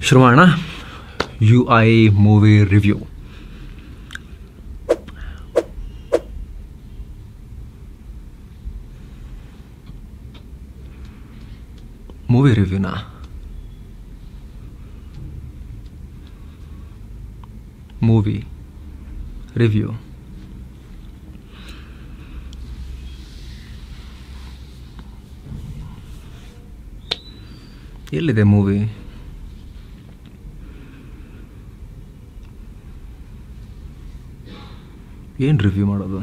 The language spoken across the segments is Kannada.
ಶುರು ಮಾಡೋಣ. UI movie review. ಮೂವಿ ರಿವ್ಯೂನಾ? ಮೂವಿ ರಿವ್ಯೂ ಎಲ್ಲಿದೆ ಮೂವಿ? ಏನು ರಿವ್ಯೂ ಮಾಡೋದು?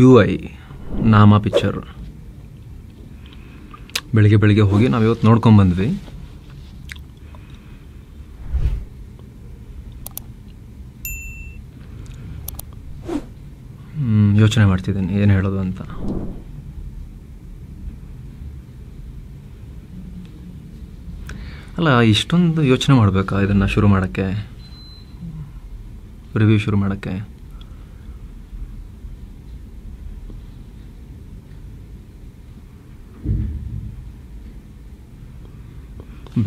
UI ನಾಮ ಪಿಕ್ಚರ್ ಬೆಳಿಗ್ಗೆ ಹೋಗಿ ನಾವು ಇವತ್ತು ನೋಡ್ಕೊಂಬಂದ್ವಿ. ಯೋಚನೆ ಮಾಡ್ತಿದ್ದೀನಿ ಏನು ಹೇಳೋದು ಅಂತ. ಅಲ್ಲ, ಇಷ್ಟೊಂದು ಯೋಚನೆ ಮಾಡಬೇಕಾ ಇದನ್ನು ಶುರು ಮಾಡೋಕ್ಕೆ, ರಿವ್ಯೂ ಶುರು ಮಾಡೋಕ್ಕೆ?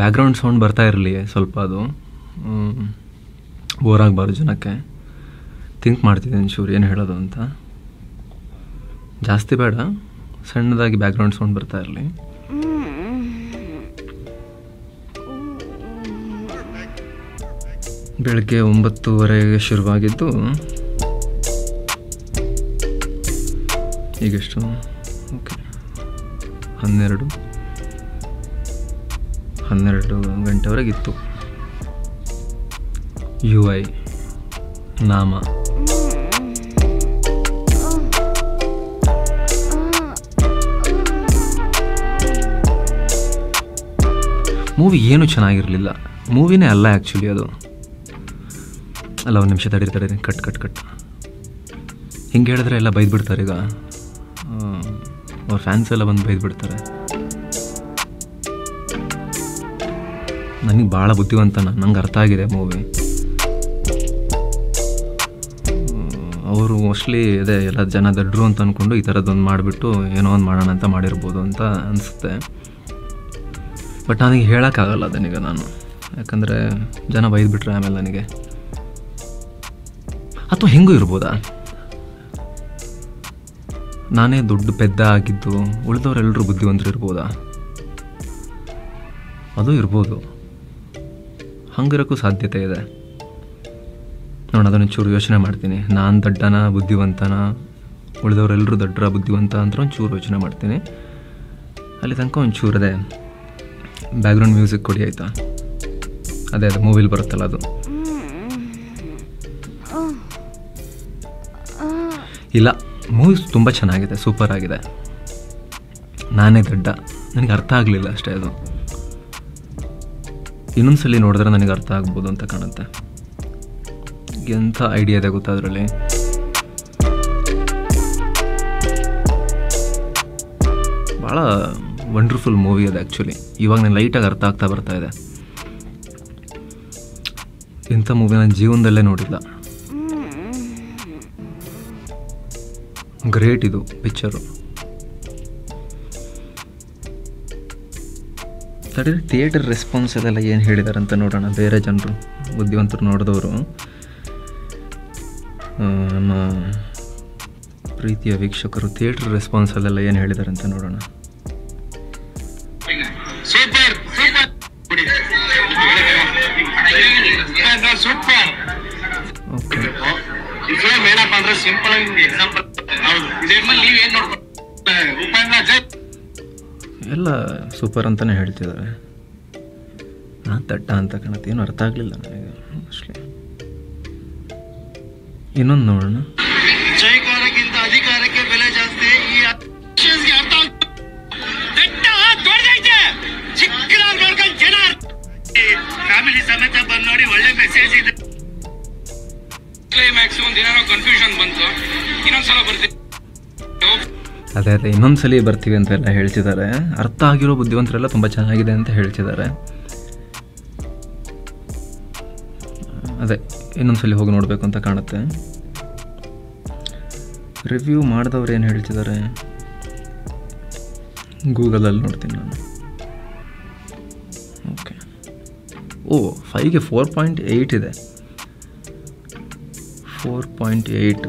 ಬ್ಯಾಕ್ಗ್ರೌಂಡ್ ಸೌಂಡ್ ಬರ್ತಾ ಇರಲಿ ಸ್ವಲ್ಪ, ಅದು ಬೋರ್ ಆಗಬಾರ್ದು ಜನಕ್ಕೆ. ಥಿಂಕ್ ಮಾಡ್ತಿದ್ದೀನಿ ಶೂರ್ ಏನು ಹೇಳೋದು ಅಂತ. ಜಾಸ್ತಿ ಬೇಡ, ಸಣ್ಣದಾಗಿ ಬ್ಯಾಕ್ಗ್ರೌಂಡ್ ಸೌಂಡ್ ಬರ್ತಾ ಇರಲಿ. ಬೆಳಗ್ಗೆ 9:30 ಶುರುವಾಗಿದ್ದು ಈಗೆಷ್ಟು? ಓಕೆ, 12 ಗಂಟೆವರೆಗಿತ್ತು. UI ನಾಮ ಮೂವಿ ಏನೂ ಚೆನ್ನಾಗಿರಲಿಲ್ಲ. ಮೂವಿನೇ ಅಲ್ಲ ಆ್ಯಕ್ಚುಲಿ ಅದು. ಅಲ್ಲ, ಒಂದು ನಿಮಿಷ ತಡೀರಿ, ಕಟ್. ಹಿಂಗೆ ಹೇಳಿದ್ರೆ ಎಲ್ಲ ಬೈದ್ಬಿಡ್ತಾರೆ. ಈಗ ಅವ್ರ ಫ್ಯಾನ್ಸ್ ಎಲ್ಲ ಬಂದು ಬೈದ್ಬಿಡ್ತಾರೆ. ನನಗೆ ಭಾಳ ಬುದ್ಧಿವಂತ, ನಂಗೆ ಅರ್ಥ ಆಗಿದೆ ಮೂವಿ. ಅವರು ಮೋಸ್ಟ್ಲಿ ಅದೇ ಎಲ್ಲ ಜನ ದಡ್ರು ಅಂತ ಅಂದ್ಕೊಂಡು ಈ ಥರದ್ದೊಂದು ಮಾಡಿಬಿಟ್ಟು ಏನೋ ಒಂದು ಮಾಡೋಣ ಅಂತ ಮಾಡಿರ್ಬೋದು ಅಂತ ಅನಿಸುತ್ತೆ. ಬಟ್ ನನಗೆ ಹೇಳೋಕ್ಕಾಗಲ್ಲ ಅದನ್ನೀಗ ನಾನು, ಯಾಕಂದರೆ ಜನ ಬೈದ್ಬಿಟ್ರೆ ಆಮೇಲೆ ನನಗೆ. ಅಥವಾ ಹೆಂಗೂ ಇರ್ಬೋದಾ, ನಾನೇ ದೊಡ್ಡ ಪೆದ್ದ ಆಗಿದ್ದು ಉಳಿದವರೆಲ್ಲರೂ ಬುದ್ಧಿವಂತರು ಇರ್ಬೋದಾ? ಅದು ಇರ್ಬೋದು, ಹಂಗಿರೋಕ್ಕೂ ಸಾಧ್ಯತೆ ಇದೆ. ನೋಡೋಣ, ಅದನ್ನು ಚೂರು ಯೋಚನೆ ಮಾಡ್ತೀನಿ. ನಾನು ದಡ್ಡನ ಬುದ್ಧಿವಂತನ, ಉಳಿದವರೆಲ್ಲರೂ ದಡ್ಡರ ಬುದ್ಧಿವಂತ ಅಂತ ಒಂಚೂರು ಯೋಚನೆ ಮಾಡ್ತೀನಿ. ಅಲ್ಲಿ ತನಕ ಒಂಚೂರು ಅದೇ ಬ್ಯಾಕ್ಗ್ರೌಂಡ್ ಮ್ಯೂಸಿಕ್ ಕೊಡಿ ಆಯಿತಾ? ಅದೇ ಮೂವಿಲಿ ಬರುತ್ತಲ್ಲ ಅದು. ಇಲ್ಲ, ಮೂವಿ ತುಂಬ ಚೆನ್ನಾಗಿದೆ, ಸೂಪರ್ ಆಗಿದೆ. ನಾನೇ ದಡ್ಡ, ನನಗೆ ಅರ್ಥ ಆಗಲಿಲ್ಲ ಅಷ್ಟೇ. ಅದು ಇನ್ನೊಂದ್ಸಲಿ ನೋಡಿದ್ರೆ ನನಗೆ ಅರ್ಥ ಆಗ್ಬೋದು ಅಂತ ಕಾಣುತ್ತೆ. ಎಂಥ ಐಡಿಯಾ ಇದೆ ಗೊತ್ತಾ ಅದರಲ್ಲಿ. ಭಾಳ ವಂಡರ್ಫುಲ್ ಮೂವಿ ಅದು ಆ್ಯಕ್ಚುಲಿ. ಇವಾಗ ನಾನು ಲೈಟಾಗಿ ಅರ್ಥ ಆಗ್ತಾ ಬರ್ತಾ ಇದೆ. ಇಂಥ ಮೂವಿ ನಾನು ಜೀವನದಲ್ಲೇ ನೋಡಿಲ್ಲ. ಗ್ರೇಟ್ ಇದು ಪಿಕ್ಚರು. ತಡೀರಿ, ಥಿಯೇಟರ್ ರೆಸ್ಪಾನ್ಸ್ ಅದೆಲ್ಲ ಏನು ಹೇಳಿದ್ದಾರೆ ಅಂತ ನೋಡೋಣ. ಬೇರೆ ಜನರು ಬುದ್ಧಿವಂತರು ನೋಡಿದವರು, ನಮ್ಮ ಪ್ರೀತಿಯ ವೀಕ್ಷಕರು ಥಿಯೇಟರ್ ರೆಸ್ಪಾನ್ಸಲ್ಲೆಲ್ಲ ಏನು ಹೇಳಿದ್ದಾರೆ ಅಂತ ನೋಡೋಣ. ಎಲ್ಲ ಸೂಪರ್ ಅಂತಲೇ ಹೇಳ್ತಿದ್ದಾರೆ. ನಾನು ತಟ್ಟ ಅಂತ ಕಾಣುತ್ತೆ, ಏನು ಅರ್ಥ ಆಗಲಿಲ್ಲ ನನಗೆ ಮೋಸ್ಟ್ಲಿ. ಇನ್ನೊಂದು ನೋಡೋಣ. ಜೈಕಾರಕ್ಕಿಂತ ಅಧಿಕಾರಕ್ಕೆ ಬೆಲೆ ಜಾಸ್ತಿ. ಈ ಚಿಕ್ಕದಾಗಿ ನೋಡ್ಕೊಂಡು ಜನ ಫ್ಯಾಮಿಲಿ ಸಮೇತ ಬಂದು ನೋಡಿ, ಒಳ್ಳೆ ಮೆಸೇಜ್ ಇದೆ. ಕ್ಲೈಮ್ಯಾಕ್ಸ್ ಒಂದಿನ ಕನ್ಫ್ಯೂಷನ್ ಬಂತು, ಇನ್ನೊಂದ್ಸಲ ಬರ್ತೀವಿ. ಅದೇ ಇನ್ನೊಂದ್ಸಲಿ ಬರ್ತೀವಿ ಅಂತೆಲ್ಲ ಹೇಳ್ತಿದ್ದಾರೆ. ಅರ್ಥ ಆಗಿರೋ ಬುದ್ಧಿವಂತರೆಲ್ಲ ತುಂಬ ಚೆನ್ನಾಗಿದೆ ಅಂತ ಹೇಳ್ತಿದ್ದಾರೆ. ಅದೇ ಇನ್ನೊಂದ್ಸಲಿ ಹೋಗಿ ನೋಡಬೇಕು ಅಂತ ಕಾಣುತ್ತೆ. ರಿವ್ಯೂ ಮಾಡಿದವ್ರು ಏನು ಹೇಳ್ತಿದ್ದಾರೆ ಗೂಗಲಲ್ಲಿ ನೋಡ್ತೀನಿ ನಾನು. ಓಕೆ, 5ಗೆ 4.8 ಇದೆ. 4.8.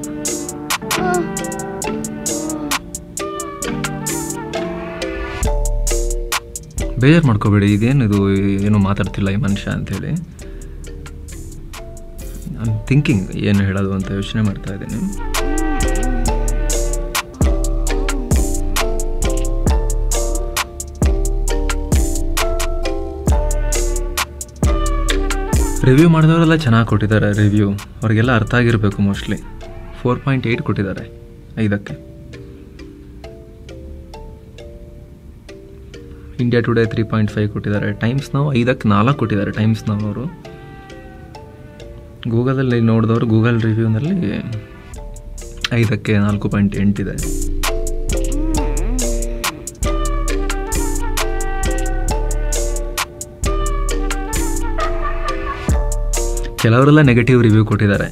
ಬೇಜಾರು ಮಾಡ್ಕೋಬೇಡಿ, ಇದೇನಿದು ಏನೂ ಮಾತಾಡ್ತಿಲ್ಲ ಈ ಮನುಷ್ಯ ಅಂಥೇಳಿ. ಐ ಥಿಂಕಿಂಗ್ ಏನು ಹೇಳೋದು ಅಂತ ಯೋಚನೆ ಮಾಡ್ತಾ ಇದ್ದೀನಿ. ರಿವ್ಯೂ ಮಾಡಿದವರೆಲ್ಲ ಚೆನ್ನಾಗಿ ಕೊಟ್ಟಿದ್ದಾರೆ ರಿವ್ಯೂ, ಅವ್ರಿಗೆಲ್ಲ ಅರ್ಥ ಆಗಿರಬೇಕು ಮೋಸ್ಟ್ಲಿ. 4.8 ಕೊಟ್ಟಿದ್ದಾರೆ 5ಕ್ಕೆ. ಇಂಡಿಯಾ ಟುಡೇ 3.5 ಕೊಟ್ಟಿದ್ದಾರೆ. ಟೈಮ್ಸ್ ನಾವು 5ಕ್ಕೆ 4 ಕೊಟ್ಟಿದ್ದಾರೆ ಟೈಮ್ಸ್ ನವರು. ಗೂಗಲಲ್ಲಿ ನೋಡಿದವರು ಗೂಗಲ್ ರಿವ್ಯೂನಲ್ಲಿ 5ಕ್ಕೆ 4.8 ಇದೆ. ಕೆಲವರೆಲ್ಲ ನೆಗೆಟಿವ್ ರಿವ್ಯೂ ಕೊಟ್ಟಿದ್ದಾರೆ,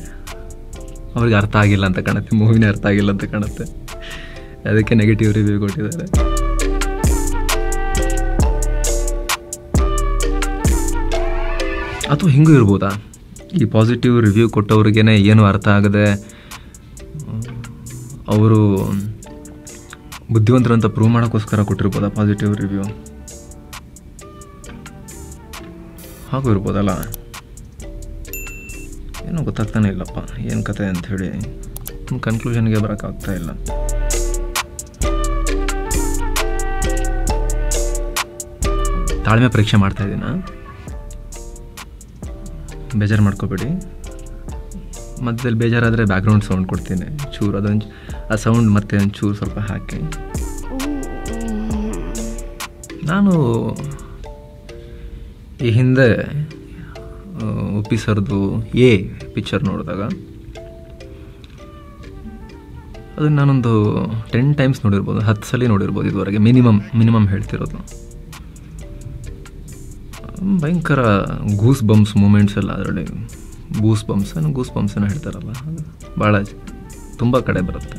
ಅವ್ರಿಗೆ ಅರ್ಥ ಆಗಿಲ್ಲ ಅಂತ ಕಾಣುತ್ತೆ, ಮೂವಿನೇ ಅರ್ಥ ಆಗಿಲ್ಲ ಅಂತ ಕಾಣುತ್ತೆ, ಅದಕ್ಕೆ ನೆಗೆಟಿವ್ ರಿವ್ಯೂ ಕೊಟ್ಟಿದ್ದಾರೆ. ಅಥವಾ ಹಿಂಗೂ ಇರ್ಬೋದಾ, ಈ ಪಾಸಿಟಿವ್ ರಿವ್ಯೂ ಕೊಟ್ಟವ್ರಿಗೇನೆ ಏನು ಅರ್ಥ ಆಗದೆ ಅವರು ಬುದ್ಧಿವಂತರಂತ ಪ್ರೂವ್ ಮಾಡೋಕ್ಕೋಸ್ಕರ ಕೊಟ್ಟಿರ್ಬೋದಾ ಪಾಸಿಟಿವ್ ರಿವ್ಯೂ? ಹಾಗೂ ಇರ್ಬೋದಲ್ಲ, ಏನೂ ಗೊತ್ತಾಗ್ತಾನೆ ಇಲ್ಲಪ್ಪ ಏನು ಕತೆ ಅಂಥೇಳಿ ಕನ್ಕ್ಲೂಷನ್ಗೆ ಬರೋಕ್ಕಾಗ್ತಾ ಇಲ್ಲ. ತಾಳ್ಮೆ ಪರೀಕ್ಷೆ ಮಾಡ್ತಾಯಿದ್ದೀನ, ಬೇಜಾರು ಮಾಡ್ಕೋಬೇಡಿ. ಮಧ್ಯದಲ್ಲಿ ಬೇಜಾರಾದರೆ ಬ್ಯಾಕ್ಗ್ರೌಂಡ್ ಸೌಂಡ್ ಕೊಡ್ತೀನಿ ಚೂರು, ಅದೊಂದು ಆ ಸೌಂಡ್ ಮತ್ತೆ ಒಂದು ಚೂರು ಸ್ವಲ್ಪ ಹಾಕಿ. ನಾನು ಈ ಹಿಂದೆ ಉಪ್ಪಿ ಸರ್ದು ಎ ಪಿಕ್ಚರ್ ನೋಡಿದಾಗ ಅದನ್ನು ನಾನೊಂದು 10 ಟೈಮ್ಸ್ ನೋಡಿರ್ಬೋದು, 10 ಸಲ ನೋಡಿರ್ಬೋದು ಇದುವರೆಗೆ, ಮಿನಿಮಮ್ ಹೇಳ್ತಿರೋದು. ಭಯಂಕರ ಗೂಸ್ ಬಂಪ್ಸ್ ಮೂಮೆಂಟ್ಸ್ ಎಲ್ಲ ಅದರಲ್ಲಿ. ಗೂಸ್ ಬಂಪ್ಸನ್ನು ಹೇಳ್ತಾರಲ್ಲ, ಭಾಳ ತುಂಬ ಕಡೆ ಬರುತ್ತೆ.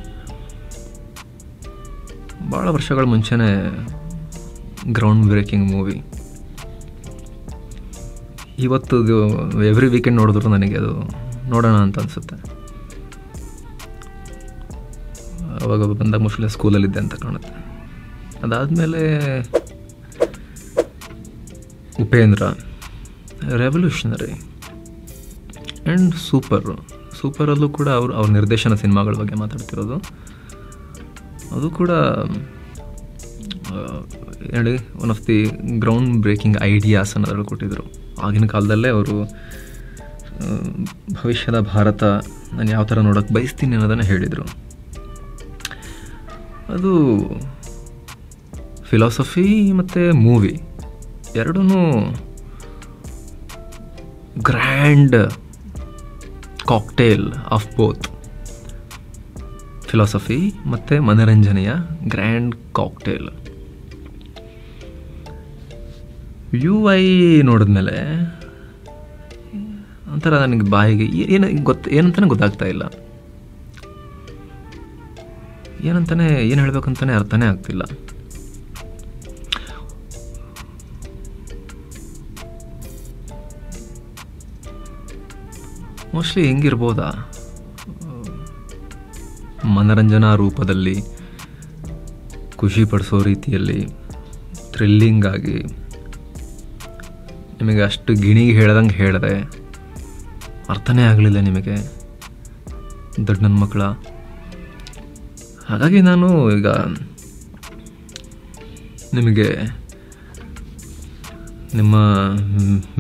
ಭಾಳ ವರ್ಷಗಳ ಮುಂಚೆನೇ ಗ್ರೌಂಡ್ ಬ್ರೇಕಿಂಗ್ ಮೂವಿ. ಇವತ್ತು ಎವ್ರಿ ವೀಕೆಂಡ್ ನೋಡಿದ್ರು ನನಗೆ ಅದು ನೋಡೋಣ ಅಂತ ಅನಿಸುತ್ತೆ. ಅವಾಗ ಬಂದಾಗ ಮೋಸ್ಟ್ಲಿ ಸ್ಕೂಲಲ್ಲಿದ್ದೆ ಅಂತ ಕಾಣುತ್ತೆ. ಅದಾದಮೇಲೆ ಉಪೇಂದ್ರ, ರೆವಲ್ಯೂಷನರಿ ಆ್ಯಂಡ್ ಸೂಪರಲ್ಲೂ ಕೂಡ ಅವ್ರ ನಿರ್ದೇಶನ ಸಿನಿಮಾಗಳ ಬಗ್ಗೆ ಮಾತಾಡ್ತಿರೋದು. ಅದು ಕೂಡ ಹೇಳಿ one of the ground breaking ideas ಅನ್ನೋದ್ರಲ್ಲಿ ಕೊಟ್ಟಿದ್ದರು. ಆಗಿನ ಕಾಲದಲ್ಲೇ ಅವರು ಭವಿಷ್ಯದ ಭಾರತ ನಾನು ಯಾವ ಥರ ನೋಡೋಕ್ಕೆ ಬಯಸ್ತೀನಿ ಅನ್ನೋದನ್ನು ಹೇಳಿದರು. ಅದು ಫಿಲಾಸಫಿ ಮತ್ತು ಮೂವಿ ಎರಡೂ grand cocktail of both. Philosophy ಮತ್ತು ಮನರಂಜನೆಯ ಗ್ರ್ಯಾಂಡ್ ಕಾಕ್ಟೇಲ್. UI ನೋಡಿದ್ಮೇಲೆ ಒಂಥರ ನನಗೆ ಬಾಯಿಗೆ ಏನಂತಾನೆ ಗೊತ್ತಾಗ್ತಾ ಇಲ್ಲ, ಏನು ಹೇಳ್ಬೇಕಂತಾನೆ ಅರ್ಥನೇ ಆಗ್ತಿಲ್ಲ. ಮೋಸ್ಟ್ಲಿ ಹೆಂಗಿರ್ಬೋದಾ, ಮನರಂಜನಾ ರೂಪದಲ್ಲಿ, ಖುಷಿ ಪಡಿಸೋ ರೀತಿಯಲ್ಲಿ, ಥ್ರಿಲ್ಲಿಂಗ್ ಆಗಿ, ನಿಮಗೆ ಅಷ್ಟು ಗಿಣಿಗೆ ಹೇಳ್ದಂಗೆ ಹೇಳಿದೆ ಅರ್ಥನೇ ಆಗಲಿಲ್ಲ ನಿಮಗೆ ದೊಡ್ಡ ನನ್ನ ಮಕ್ಕಳ. ಹಾಗಾಗಿ ನಾನು ಈಗ ನಿಮಗೆ ನಿಮ್ಮ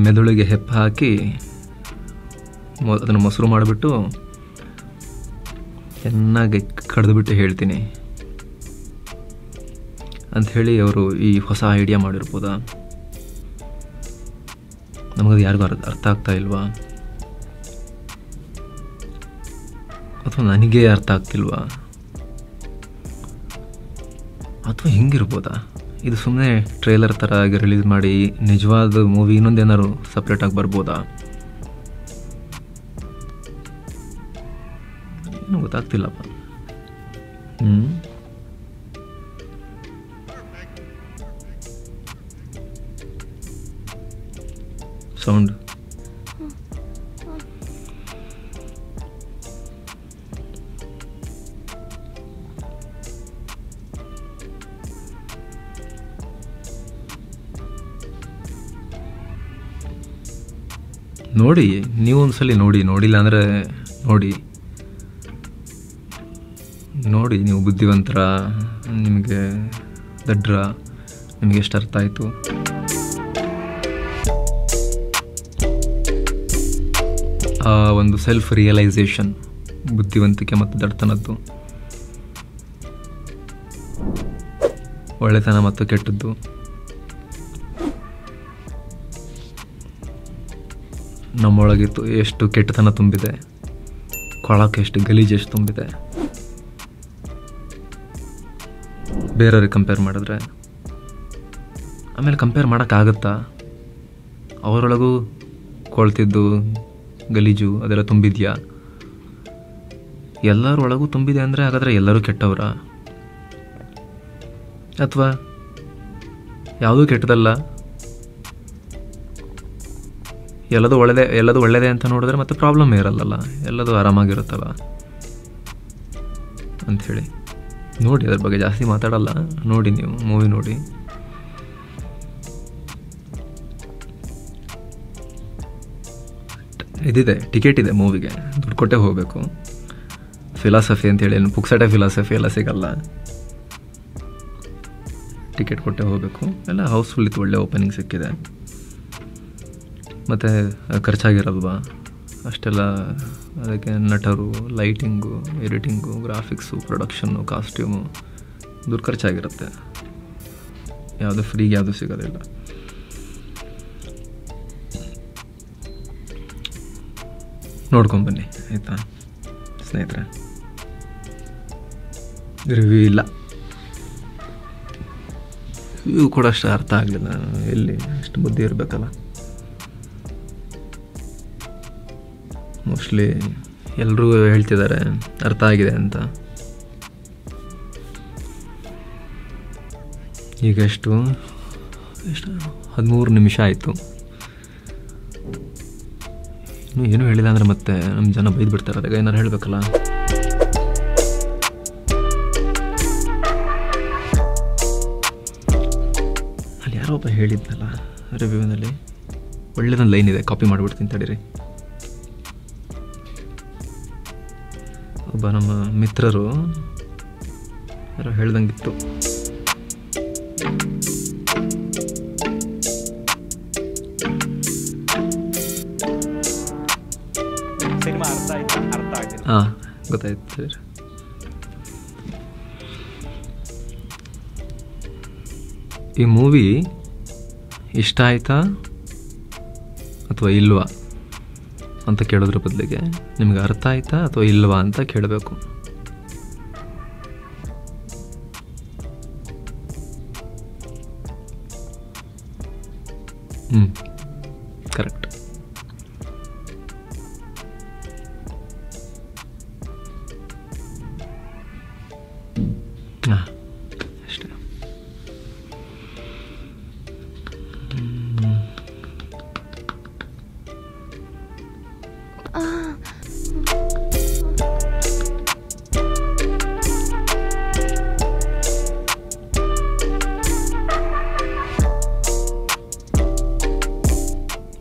ಮೆದುಳಿಗೆ ಹೆಪ್ಪ ಹಾಕಿ ಅದನ್ನು ಮೊಸರು ಮಾಡಿಬಿಟ್ಟು ಚೆನ್ನಾಗಿ ಕಡಿದುಬಿಟ್ಟು ಹೇಳ್ತೀನಿ ಅಂಥೇಳಿ ಅವರು ಈ ಹೊಸ ಐಡಿಯಾ ಮಾಡಿರ್ಬೋದಾ? ನಮಗದು ಯಾರಿಗೂ ಅರ್ಥ ಆಗ್ತಾ ಇಲ್ವಾ? ಅಥವಾ ನನಗೆ ಅರ್ಥ ಆಗ್ತಿಲ್ವಾ? ಅಥವಾ ಹಿಂಗಿರ್ಬೋದಾ? ಇದು ಸುಮ್ಮನೆ ಟ್ರೇಲರ್ ಥರ ಆಗಿ ರಿಲೀಸ್ ಮಾಡಿ ನಿಜವಾದ ಮೂವಿ ಇನ್ನೊಂದೇನಾದ್ರು ಸಪ್ರೇಟಾಗಿ ಬರ್ಬೋದಾ? ಏನೂ ಗೊತ್ತಾಗ್ತಿಲ್ಲಪ್ಪ. ಸೌಂಡ್. ನೋಡಿ, ನೀವು ಒಂದ್ಸಲಿ ನೋಡಿಲ್ಲ ಅಂದರೆ ನೋಡಿ ನೀವು ಬುದ್ಧಿವಂತರ, ನಿಮಗೆ ದಡ್ರ, ನಿಮಗೆ ಎಷ್ಟು ಅರ್ಥ ಆಯಿತು. ಆ ಒಂದು ಸೆಲ್ಫ್ ರಿಯಲೈಸೇಷನ್, ಬುದ್ಧಿವಂತಿಕೆ ಮತ್ತು ದಡ್ತನದ್ದು, ಒಳ್ಳೆತನ ಮತ್ತು ಕೆಟ್ಟದ್ದು, ನಮ್ಮೊಳಗಿತ್ತು ಎಷ್ಟು ಕೆಟ್ಟತನ ತುಂಬಿದೆ, ಕೊಳಕ್ಕೆ ಎಷ್ಟು ಗಲೀಜು ಎಷ್ಟು ತುಂಬಿದೆ ಬೇರೆಯವ್ರಿಗೆ ಕಂಪೇರ್ ಮಾಡಿದ್ರೆ. ಆಮೇಲೆ ಕಂಪೇರ್ ಮಾಡೋಕ್ಕಾಗತ್ತಾ? ಅವರೊಳಗೂ ಕೊಳ್ತಿದ್ದು ಗಲೀಜು ಅದೆಲ್ಲ ತುಂಬಿದೆಯಾ? ಎಲ್ಲರೊಳಗೂ ತುಂಬಿದೆ ಅಂದರೆ ಹಾಗಾದರೆ ಎಲ್ಲರೂ ಕೆಟ್ಟವರ? ಅಥವಾ ಯಾವುದೂ ಕೆಟ್ಟದಲ್ಲ, ಎಲ್ಲದೂ ಒಳ್ಳೆಯದೇ ಅಂತ ನೋಡಿದ್ರೆ ಮತ್ತೆ ಪ್ರಾಬ್ಲಮ್ ಇರಲ್ಲಲ್ಲ, ಎಲ್ಲದೂ ಆರಾಮಾಗಿರುತ್ತಲ್ಲ ಅಂಥೇಳಿ ನೋಡಿ. ಅದ್ರ ಬಗ್ಗೆ ಜಾಸ್ತಿ ಮಾತಾಡಲ್ಲ, ನೋಡಿ ನೀವು ಮೂವಿ ನೋಡಿ. ಇದಿದೆ, ಟಿಕೆಟ್ ಇದೆ ಮೂವಿಗೆ, ದುಡ್ಡು ಕೊಟ್ಟೆ ಹೋಗಬೇಕು. ಫಿಲಾಸಫಿ ಅಂತೇಳಿ ಏನು ಪುಕ್ಸಟೆ ಫಿಲಾಸಫಿ ಎಲ್ಲ ಸಿಗಲ್ಲ, ಟಿಕೆಟ್ ಕೊಟ್ಟೆ ಹೋಗಬೇಕು. ಎಲ್ಲ ಹೌಸ್ಫುಲ್ ಇತ್ತು, ಒಳ್ಳೆ ಓಪನಿಂಗ್ ಸಿಕ್ಕಿದೆ. ಮತ್ತು ಖರ್ಚಾಗಿರಲ್ವಾ ಅಷ್ಟೆಲ್ಲ, ಅದಕ್ಕೆ ನಟರು, lighting, editing, graphics, production, costume ದುಡ್ಡು ಖರ್ಚಾಗಿರುತ್ತೆ. ಯಾವುದು ಫ್ರೀಗೆ ಯಾವುದು ಸಿಗೋದಿಲ್ಲ. ನೋಡ್ಕೊಂಬನ್ನಿ ಆಯಿತಾ ಸ್ನೇಹಿತರೆ. ರಿವ್ಯೂ ಇಲ್ಲ, ರಿವ್ಯೂ ಕೂಡ ಅಷ್ಟು ಅರ್ಥ ಆಗಲಿಲ್ಲ. ಎಲ್ಲಿ ಅಷ್ಟು ಬುದ್ಧಿ ಇರಬೇಕಲ್ಲ. ಮೋಸ್ಟ್ಲಿ ಎಲ್ಲರೂ ಹೇಳ್ತಿದ್ದಾರೆ ಅರ್ಥ ಆಗಿದೆ ಅಂತ. ಈಗ ಎಷ್ಟು 13 ನಿಮಿಷ ಆಯಿತು, ಇನ್ನೂ ಏನೂ ಹೇಳಿಲ್ಲ ಅಂದರೆ ಮತ್ತೆ ನಮ್ಮ ಜನ ಬೈದು ಬಿಡ್ತಾರೆ. ಅದಾಗ ಏನಾರು ಹೇಳಬೇಕಲ್ಲ. ಅಲ್ಲಿ ಯಾರೋ ಒಬ್ಬ ಹೇಳಿದ್ನಲ್ಲ ರಿವ್ಯೂನಲ್ಲಿ, ಒಳ್ಳೆದೊಂದು ಲೈನ್ ಇದೆ, ಕಾಪಿ ಮಾಡಿಬಿಡ್ತೀನಿ ತಡೀರಿ. ಒಬ್ಬ ನಮ್ಮ ಮಿತ್ರರು ಯಾರೋ ಹೇಳ್ದಂಗಿತ್ತು, ಹಾಂ ಗೊತ್ತಾಯ್ತು ಸರ್. ಈ ಮೂವಿ ಇಷ್ಟ ಆಯ್ತಾ ಅಥವಾ ಇಲ್ವಾ ಅಂತ ಕೇಳೋದ್ರ ಬದಲಿಗೆ ನಿಮ್ಗೆ ಅರ್ಥ ಆಯ್ತಾ ಅಥವಾ ಇಲ್ವಾ ಅಂತ ಕೇಳಬೇಕು. ಕರೆಕ್ಟ್. ಹಾಂ ಅಷ್ಟೇ.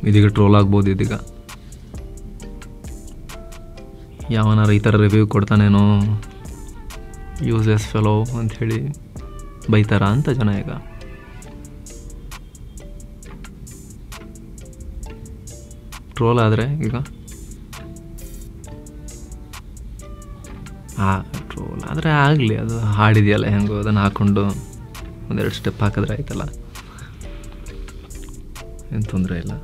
ಇದೀಗ ಟ್ರೋಲ್ ಆಗ್ಬೋದು. ಇದೀಗ ಯಾವನಾರ ಈ ಥರ ರಿವ್ಯೂ ಕೊಡ್ತಾನೇನೋ, ಯೂಸ್ಲೆಸ್ ಫೆಲೋ ಅಂಥೇಳಿ ಬೈತಾರ ಅಂತ ಜನ ಈಗ. ಟ್ರೋಲ್ ಆದರೆ ಈಗ ಟ್ರೋಲ್ ಆದರೆ ಆಗಲಿ, ಅದು ಹಾಡಿದೆಯಲ್ಲ ಹೆಂಗೋ ಅದನ್ನು ಹಾಕ್ಕೊಂಡು ಒಂದೆರಡು ಸ್ಟೆಪ್ ಹಾಕಿದ್ರೆ ಆಯ್ತಲ್ಲ, ಏನು ತೊಂದರೆ ಇಲ್ಲ.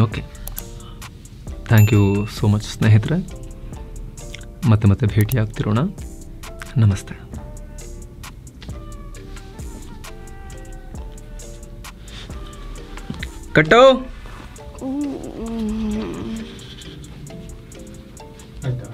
Okay, thank you so much ಸ್ನೇಹಿತರೆ. ಮತ್ತೆ ಭೇಟಿ ಆಗ್ತಿರೋಣ. ನಮಸ್ತೆ. ಕಟ್ಟೋ ಆಯ್ತಾ?